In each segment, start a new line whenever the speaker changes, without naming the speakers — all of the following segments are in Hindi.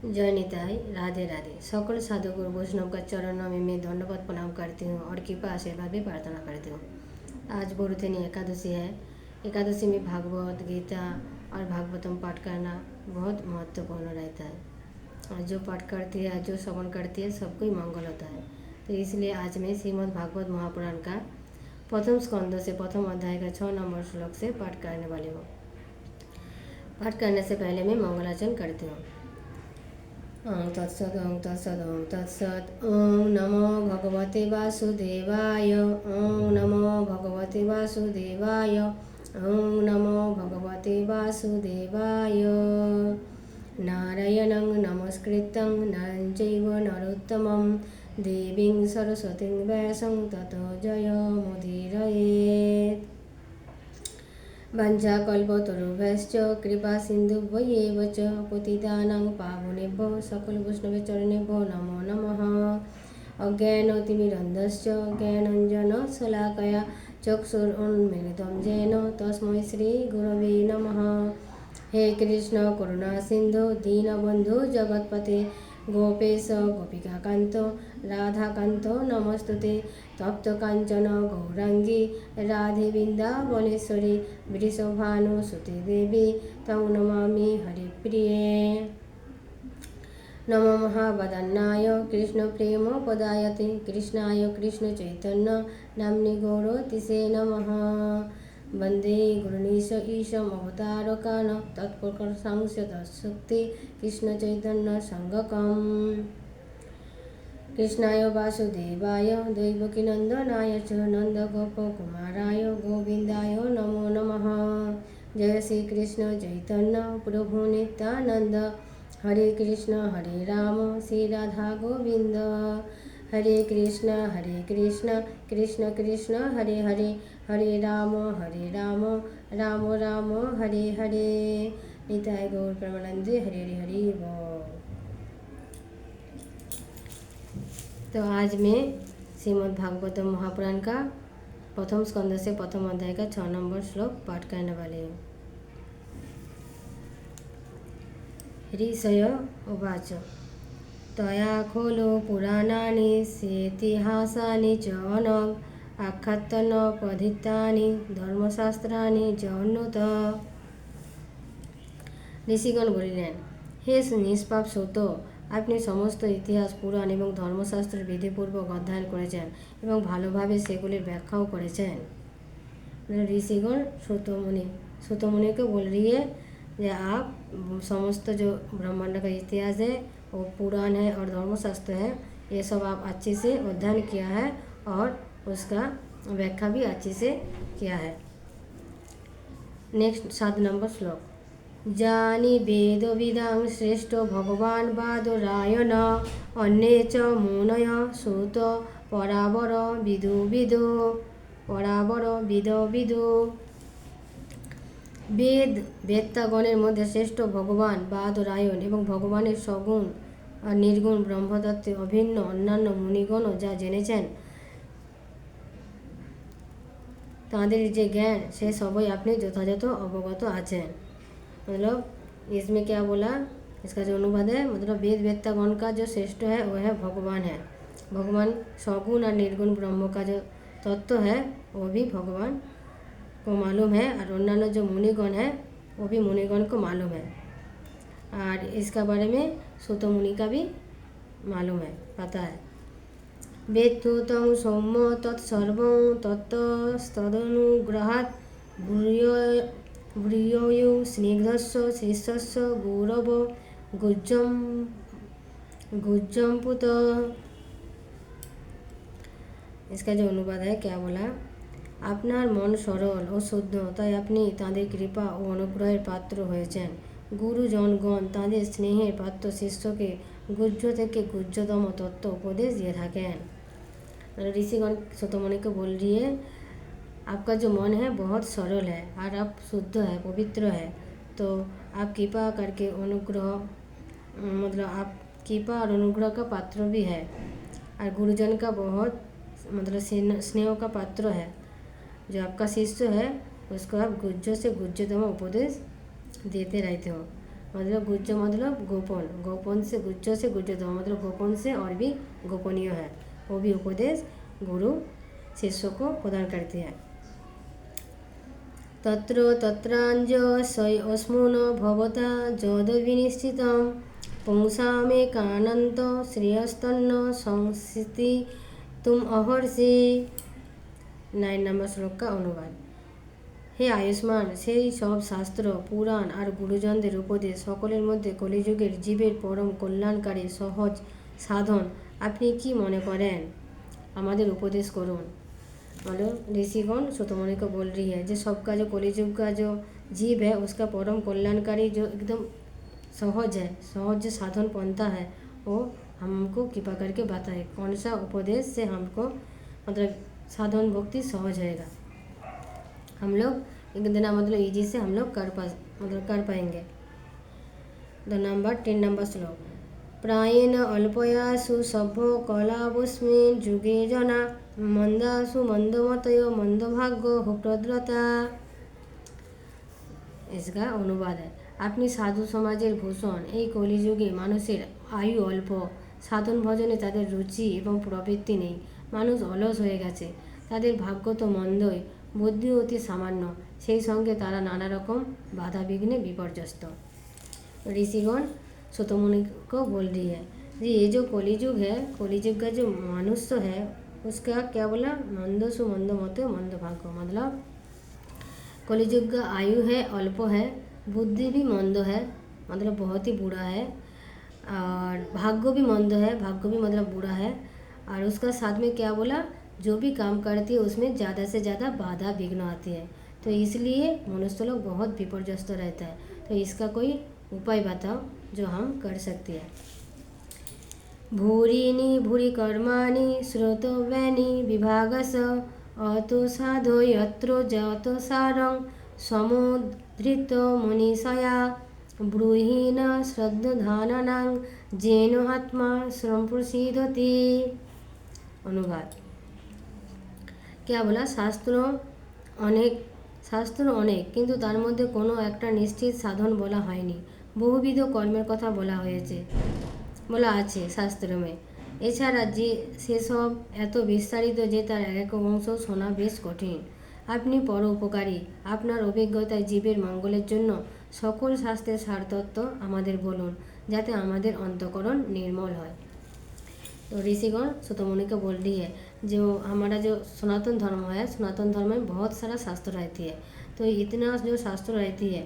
जय निताई, राधे राधे। सकल साधु गुरु वैष्णव का चरणों में मैं दंडवत प्रणाम करती हूँ और कृपा आशीर्वाद भी प्रार्थना करती हूँ। आज बोरुथेनी एकादशी है। एकादशी में भागवत गीता और भागवतम पाठ करना बहुत महत्वपूर्ण रहता है और जो पाठ करती है, जो श्रवण करती है, सबको ही मंगल होता है। तो इसलिए आज मैं श्रीमद् भागवत महापुराण का प्रथम स्कंद से प्रथम अध्याय का 6 नंबर श्लोक से पाठ करने वाली हूँ। पाठ करने से पहले मैं मंगलाचरण करती हूँ। ओं तत्सत ओं तत्सत ओं तत्सत। ओं नमो भगवते वासुदेवाय। ओं नमो भगवते वासुदेवाय। ओं नमो भगवते वासुदेवाय। नारायणं नमस्कृतं नरं चैव नरोत्तमं देवीं सरस्वतीं व्यासं ततो जयमुदीरयेत्। वंशाकल्पतरुभ्यश्च कृपासिन्धुभ्यैव च पतितानां पावनेभ्यो सकलवैष्णवचरणेभ्यो नमो नमः। अज्ञानतिमिरन्धश्च ज्ञानाञ्जनशलाकया चक्षुरुन्मीलितं येन तस्मै श्रीगुरवे नमः। हे कृष्ण करुणा सिन्धु दीनबन्धु जगत्पते गोपेश गोपिकान्त राधाकान्त नमस्तुते। तप्त कांचन गौरांगी राधे वृंदावनेश्वरी वृषभानुसुते देवी तं नमामि हरिप्रिये। नमो महावदन्नाय कृष्णप्रेमपदायते कृष्णाय कृष्णचैतन्य नाम्नि गौरतिसे नमः। वन्दे गुरुनीश ईशम् अवतारकान् तत्प्रकर्षांस्य तत्शक्ति कृष्णचैतन्यसङ्गकम्। कृष्णाय वासुदेवाय दैवकीनन्दनाय च नन्दगोपकुमाराय गोविन्दाय नमो नमः। जय श्री कृष्ण चैतन्य प्रभु नित्यानंद हरे कृष्ण श्री राधा गोविंद हरे कृष्ण कृष्ण कृष्ण हरे हरे हरे राम राम राम हरे हरे। निताय गौर प्रेमानंदे हरे हरे हरि बोल। तो आज मैं श्रीमद् भागवतम महापुराण का प्रथम स्कंद से प्रथम अध्याय का 6 नंबर श्लोक पाठ करने वाली हूँ। ऋषय उवाच तया खलु पुराणानि सेतिहासानि च अनग आख्यातन पठितानि धर्मशास्त्राणि च उन्नत। ऋषिगण बोलिलेन, हे निष्पाप सूत, আপনি সমস্ত ইতিহাস পুরাণ এবং ধর্মশাস্ত্রের বিধিপূর্বক অধ্যয়ন করেছেন এবং ভালোভাবে সেগুলির ব্যাখ্যাও করেছেন। ऋषिगण सूतमुनि को बोल रही है कि आप समस्त जो ब्रह्मांड का इतिहास है वो पुराण है और धर्मशास्त्र है, ये सब आप अच्छे से अध्ययन किया है और उसका व्याख्या भी अच्छे से किया है। नेक्स्ट 7 नंबर श्लोक। जानी वेदविदां श्रेष्ठ भगवान बादरायण अन्ये च मुनय सूत परावर विदु वेदगणের মধ্যে শ্রেষ্ঠ ভগবান বাদরায়ণ এবং ভগবানের সগুণ আর নির্গুণ ব্রহ্মতত্ত্বে অভিন্ন অন্যান্য মুনিগণও যা জেনেছেন তাঁদের যে জ্ঞান সে সবই আপনি যথাযথ অবগত আছেন। मतलब इसमें क्या बोला, इसका जो अनुवाद है मतलब वेद वेत्तागण का जो श्रेष्ठ है वह है भगवान है। भगवान सगुण और निर्गुण ब्रह्म का जो तत्व है वो भी भगवान को मालूम है और अन्य जो मुनिगण है वो भी मुनिगण को मालूम है और इसका बारे में सूत मुनि का भी मालूम है, पता है। वेत्तु तं सौम्य तत्सर्वं तत्तस्तदनुग्रहात् ब्रूयो स्निग्धस्य शिष्यस्य गौरव गुज्जम्पुत। इसका जो अनुवाद है क्या बोला, আপনার মন সরল ও শুদ্ধ তাই আপনি তাঁদের কৃপা ও অনুগ্রহের পাত্র হয়েছেন। গুরুজনগণ তাঁদের স্নেহের পাত্র শিষ্যকে গুহ্য থেকে গুহ্যতম তত্ত্ব উপদেশ দিয়ে থাকেন। ऋषिगण सूतमुनि को बोल रही है, आपका जो मन है बहुत सरल है और आप शुद्ध है, पवित्र है, तो आप कृपा करके अनुग्रह मतलब आप कृपा और अनुग्रह का पात्र भी है और गुरुजन का बहुत मतलब स्नेह का पात्र है। जो आपका शिष्य है उसको आप गुज्जों से गुज्जतम उपदेश देते रहते हो। मतलब गुज्ज मतलब गोपन, गोपन से गुज्ज से गुज्जतम मतलब गोपन से और भी गोपनीय है, वो भी उपदेश गुरु शिष्य को प्रदान करती है। तत्र तत्राञ्जस्मून भवता यद्विनिश्चितं पुंसामेकानन्त श्रेयस्तन्न संस्थितिम अहर्षि। 9 নম্বর শ্লোক का अनुवाद। হে আয়ুষ্মান, সেই সব শাস্ত্র পুরাণ আর গুরুজনদের উপদেশ সকলের মধ্যে কলিযুগের জীবের পরম কল্যাণকারী সহজ সাধন আপনি কি মনে করেন? আমাদের उपदेश করুন। मतलब ऋषिगण सुतमुनि को बोल रही है जो सबका जो कलियुग का जो जीव है उसका परम कल्याणकारी जो एकदम सहज है, सहज जो साधन पंथा है वो हमको कृपा करके बताए, कौन सा उपदेश से हमको मतलब साधन भक्ति सहज होएगा, हम लोग एक दिन मतलब इजी से हम लोग कर पाएंगे। 10 नंबर श्लोक। प्रायेण अल्पयासु सभ्य कलावस्मिन् जुगे जना मंदासु मंदमतय मंदभाग्य हुप्रद्रता। इसका अनुवाद है, अपनी साधु समाजेर भूषण এই কলিযুগে মানুষের আয়ু অল্প, সাধন ভজনে তাদের রুচি এবং প্রবৃত্তি নেই, মানুষ অলস হয়ে গেছে, তাদের ভাগ্য তো মন্দই, বুদ্ধি অতি সামান্য, সেই সঙ্গে তারা নানা রকম বাধা বিঘ্নে বিপর্যস্ত। ऋषिगण सुतमुनि को बोल रही है जी ये जो कलियुग है, कलियुग का जो मनुष्य है उसका क्या बोला, मंदसु मंद मत मंद भाग्य, मतलब कलियुग का आयु है अल्प है, बुद्धि भी मंद है मतलब बहुत ही बुरा है, और भाग्य भी मंद है, भाग्य भी मतलब बुरा है, और उसका साथ में क्या बोला, जो भी काम करती है उसमें ज़्यादा से ज़्यादा बाधा विघ्न आती है, तो इसलिए मनुष्य लोग बहुत विपर्यस्त रहता है। तो इसका कोई उपाय बताओ जो हम कर सकते हैं। भूरिनी भूरि कर्माणि श्रोतव्यानि विभागस अतो साधो यत्र जात सारं समुद्धृत मुनिशया ब्रूहीन श्रद्धानानां जेन आत्मा संप्रसीदति। अनुवाद। क्या बोला, शास्त्र অনেক কিন্তু তার মধ্যে কোনো একটা নিশ্চিত সাধন বলা হয়নি, বহুবিধ কর্মের কথা বলা আছে শাস্ত্রমে, এছাড়া যে সেসব এত বিস্তারিত যে তার এক অংশ শোনা বেশ কঠিন। আপনি পরোপকারী, আপনার অভিজ্ঞতায় জীবের মঙ্গলের জন্য সকল শাস্ত্রের সারতত্ত্ব আমাদের বলুন যাতে আমাদের অন্তঃকরণ निर्मल হয়। तो ऋषिगण सुतमुनि को बोल रही है जो हमारा जो सनातन धर्म है, सनातन धर्म में बहुत सारा शास्त्र रहती है, तो इतना जो शास्त्र रहती है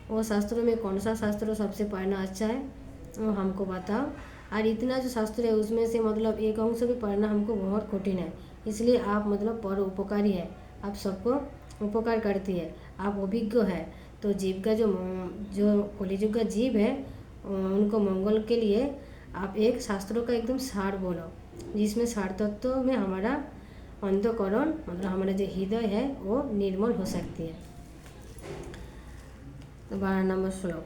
वो शास्त्रों में कौन सा शास्त्र सबसे पढ़ना अच्छा है वो हमको बताओ, और इतना जो शास्त्र है उसमें से मतलब एक अंश भी पढ़ना हमको बहुत कठिन है, इसलिए आप मतलब पर उपकारी है, आप सबको उपकार करती है, आप अभिज्ञ है, तो जीव का जो कलियुग का जीव है उनको मंगल के लिए आप एक शास्त्रों का एकदम सार बोलो जिसमें सार तत्व में हमारा अंतःकरण मतलब हमारा जो हृदय है वो निर्मल हो सकती है। तो 12 नंबर श्लोक।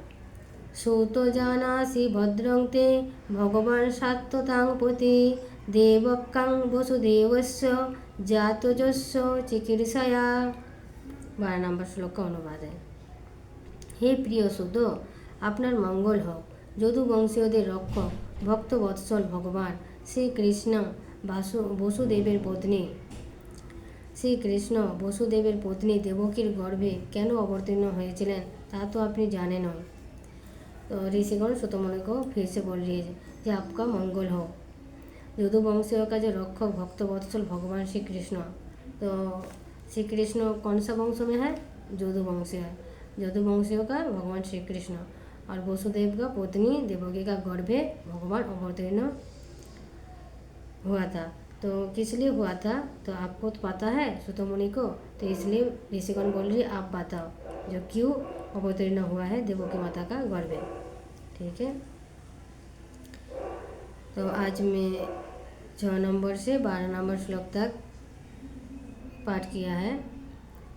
सूतो जानासि भद्रं ते भगवान् सात्वतां पति देवकां वसुदेवस्य जातजस्य चिकीर्षया। 12 नंबर श्लोक का अनुवाद है, हे प्रिय सुत, আপনার মঙ্গল হোক, যদুবংশীয়দের রক্ষক ভক্ত বৎসল ভগবান শ্রীকৃষ্ণ বসুদেবের পত্নী দেবকীর গর্ভে কেন অবতীর্ণ হয়েছিলেন তা তো আপনি জানেন। तो ऋषिगण सुतमुनि को फिर से बोल रही है कि आपका मंगल हो, यदुवंशियों का जो रक्षक भक्त वत्सल भगवान श्री कृष्ण, तो श्री कृष्ण कौन सा वंश में है, यदुवंशीय है, यदुवंशियों का भगवान श्री कृष्ण, और वसुदेव का पत्नी देवकी का गर्भे भगवान अवतीर्ण हुआ था, तो किस लिए हुआ था तो आपको तो पता है सुतमुनि को, तो इसलिए ऋषिगण बोल रही आप बताओ जो क्यों अवतीर्ण हुआ है देवकी माता का गर्भे। ठीक है, तो आज मैं 6 नंबर से 12 नंबर श्लोक तक पाठ किया है,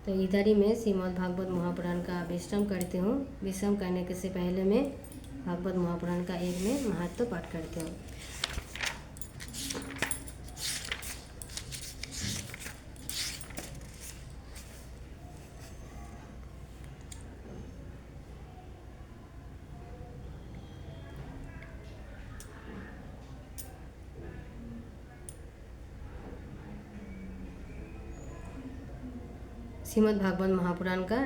तो इधर ही मैं श्रीमद् भागवत महापुराण का विश्राम करती हूँ। विश्राम करने के से पहले मैं भागवत महापुराण का एक में महत्व पाठ करती हूँ। श्रीमद् भागवत महापुराण का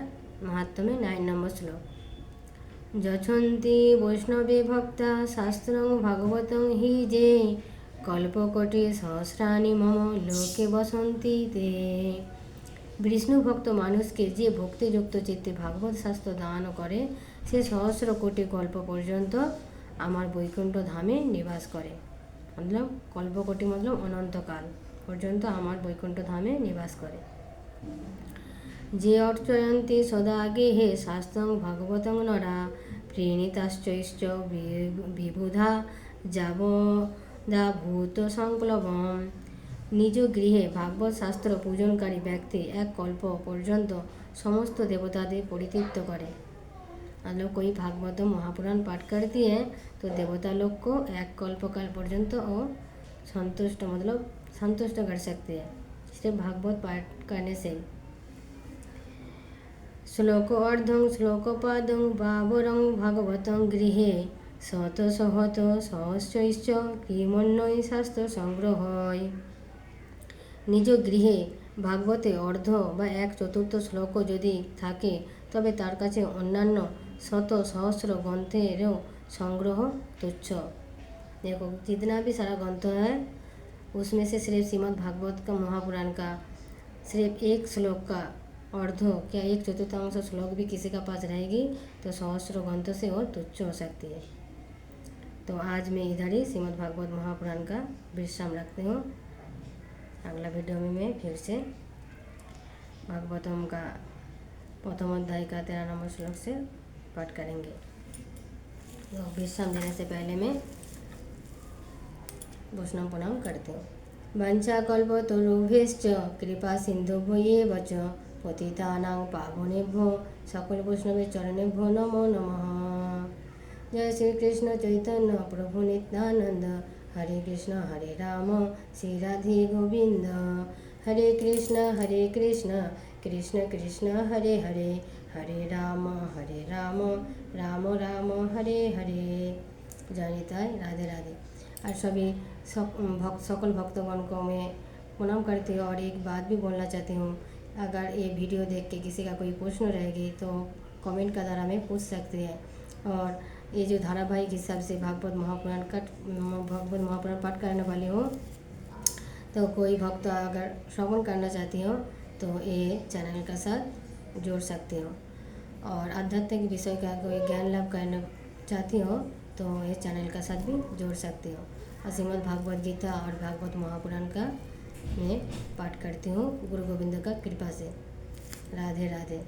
महात्म्य में 9 नंबर श्लोक। जछन्ति वैष्णवे भक्ता शास्त्रं भागवतं हि जे कल्पकोटि सहस्राणि मम लोके बसन्ति ते। विष्णु भक्त মানুষকে যে ভক্তিযুক্ত চিত্তে ভাগবত শাস্ত্র দান করে সে সহস্র কোটি কল্প পর্যন্ত আমার বৈকুণ্ঠ ধামে নিবাস করে। मतलब কল্পকোটি मतलब অনন্তকাল পর্যন্ত আমার বৈকুণ্ঠ ধামে নিবাস করে। যে অর্চয়ন্তি সদা গেহে শাস্ত্রং ভাগবতং নরা প্রেণিতাশ্চৈশ্চ বিবুধা যাবদা ভূত সংক্লবম। নিজ গৃহে ভাগবত শাস্ত্র পূজনকারী ব্যক্তি এক কল্প পর্যন্ত সমস্ত দেবতাদের পরিতৃপ্ত করে। मतलब कोई भागवत महापुराण पाठ करती है तो देवता लोग को एक कल्पकाल पर्यंत और संतुष्ट मतलब संतुष्ट कर सकते हैं सिर्फ भागवत पाठ करने से। श्लोक अर्धं श्लोकपादं बाबरं भागवतं गृहे शत सहत सहस्रैश्च किमन्यै शास्त्र संग्रहय। নিজ গৃহে ভাগবতে অর্ধ বা 1/4 শ্লোকও যদি থাকে তবে তার কাছে অন্যান্য শত সহস্র গ্রন্থেরও संग्रह तुच्छ। देखो जितना भी सारा ग्रंथ है उसमें से सिर्फ श्रीमद् भागवत का महापुराण का सिर्फ एक श्लोक का अर्ध क्या 1/4 श्लोक भी किसी का पास रहेगी तो सहस्र ग्रंथ से और तुच्छ हो सकती है। तो आज मैं इधर ही श्रीमद् भागवत महापुराण का विश्राम रखती हूँ। अगला वीडियो में मैं फिर से भागवतम का प्रथम अध्याय का 13 नंबर श्लोक से पाठ करेंगे। तो विश्राम देने से पहले मैं वैष्णव प्रणाम करती हूँ। वंशाकल्पतरुभ्यश्च कृपा सिन्धुभ्येव च पतितानां पावनेभ्यो सकल वैष्णवे चरणेभ्यो नमो नमः। जय श्री कृष्ण चैतन्य प्रभु नित्यानंद हरे कृष्ण श्री राधे गोविंद हरे कृष्ण कृष्ण कृष्ण हरे हरे हरे राम राम राम हरे हरे। जनिताय राधे राधे। और सभी सकल भक्तगण को मैं प्रणाम करती हूँ और एक बात भी बोलना चाहती हूँ। अगर ये वीडियो देख के किसी का कोई प्रश्न रहेगी तो कमेंट का द्वारा में पूछ सकती है। और ये जो धारावाहिक हिसाब से भागवत महापुराण पाठ करने वाली हूँ तो कोई भक्त अगर श्रवण करना चाहती हो तो ये चैनल का साथ जोड़ सकती हो। और आध्यात्मिक विषय का कोई ज्ञान लाभ करना चाहती हो तो ये चैनल का साथ भी जोड़ सकती हो। और श्रीमद् भागवत गीता और भागवत महापुराण का मैं पाठ करती हूँ गुरु गोविंद का कृपा से। राधे राधे।